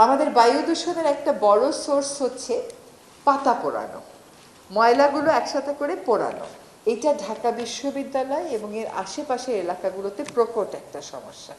আমাদের বায়ু দূষণের একটা বড় সোর্স হচ্ছে পাতা পোড়ানো, ময়লাগুলো একসাথে করে পোড়ানো। এটা ঢাকা বিশ্ববিদ্যালয় এবং এর আশেপাশের এলাকাগুলোতে প্রকট একটা সমস্যা।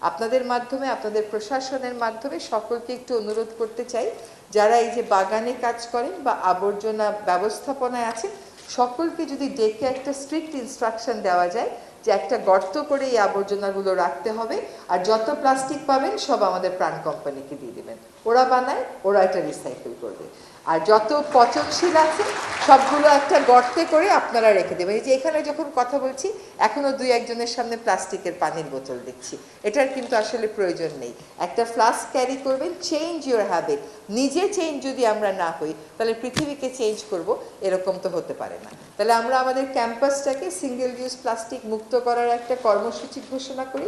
আপনাদের মাধ্যমে, আপনাদের প্রশাসনের মাধ্যমে সকলকে একটু অনুরোধ করতে চাই, যারা এই যে বাগানে কাজ করেন বা আবর্জনা ব্যবস্থাপনায় আছেন, সকলকে যদি ডেকে একটা স্ট্রিক্ট ইনস্ট্রাকশন দেওয়া যায় যে একটা গর্ত করে এই আবর্জনাগুলো রাখতে হবে, আর যত প্লাস্টিক পাবেন সব আমাদের প্রাণ কোম্পানিকে দিয়ে দেবেন, ওরা বানায়, ওরা এটা রিসাইকেল করবে। আর যত পচনশীল আছে সবগুলো একটা গর্তে করে আপনারা রেখে দেবেন। এই যে এখানে যখন কথা বলছি এখনো দুই একজনের সামনে প্লাস্টিকের পানির বোতল দেখছি, এটার কিন্তু আসলে প্রয়োজন নেই। একটা ফ্লাস্ক ক্যারি করবেন, চেঞ্জ ইউর হ্যাবিট। নিজে চেঞ্জ যদি আমরা না হই তাহলে পৃথিবীকে চেঞ্জ করব, এরকম তো হতে পারে না। তাহলে আমরা আমাদের ক্যাম্পাসটাকে সিঙ্গেল ইউজ প্লাস্টিক মুক্ত করার একটা কর্মসূচি ঘোষণা করি।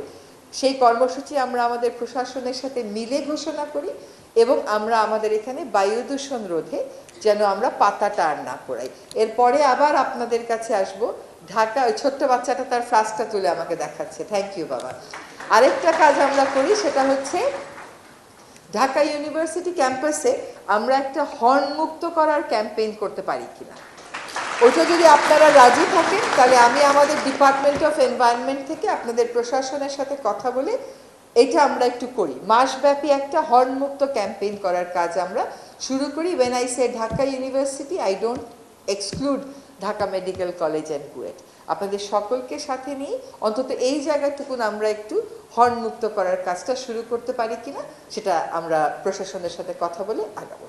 সেই কর্মসূচি আমরা আমাদের প্রশাসনের সাথে মিলে ঘোষণা করি এবং আমরা আমাদের এখানে বায়ু দূষণ রোধে যেন আমরা পাতাটা আর না পোড়াই। এরপরে আবার আপনাদের কাছে আসব। ঢাকা, ওই ছোট্ট বাচ্চাটা তার ফ্লাস্কটা তুলে আমাকে দেখাচ্ছে, থ্যাংক ইউ বাবা। আরেকটা কাজ আমরা করি, সেটা হচ্ছে ঢাকা ইউনিভার্সিটি ক্যাম্পাসে আমরা একটা হর্ন মুক্ত করার ক্যাম্পেইন করতে পারি কিনা। ওইটা যদি আপনারা রাজি থাকেন তাহলে আমি আমাদের ডিপার্টমেন্ট অফ এনভায়রনমেন্ট থেকে আপনাদের প্রশাসনের সাথে কথা বলে এটা আমরা একটু করি। মাসব্যাপী একটা হর্নমুক্ত ক্যাম্পেইন করার কাজ আমরা শুরু করি। When I say Dhaka university, I don't exclude Dhaka medical college and KUET. আপনাদের সকলকে সাথে নিয়ে অন্তত এই জায়গাটুকুন আমরা একটু হর্নমুক্ত করার কাজটা শুরু করতে পারি কিনা, সেটা আমরা প্রশাসনের সাথে কথা বলে আগাবো।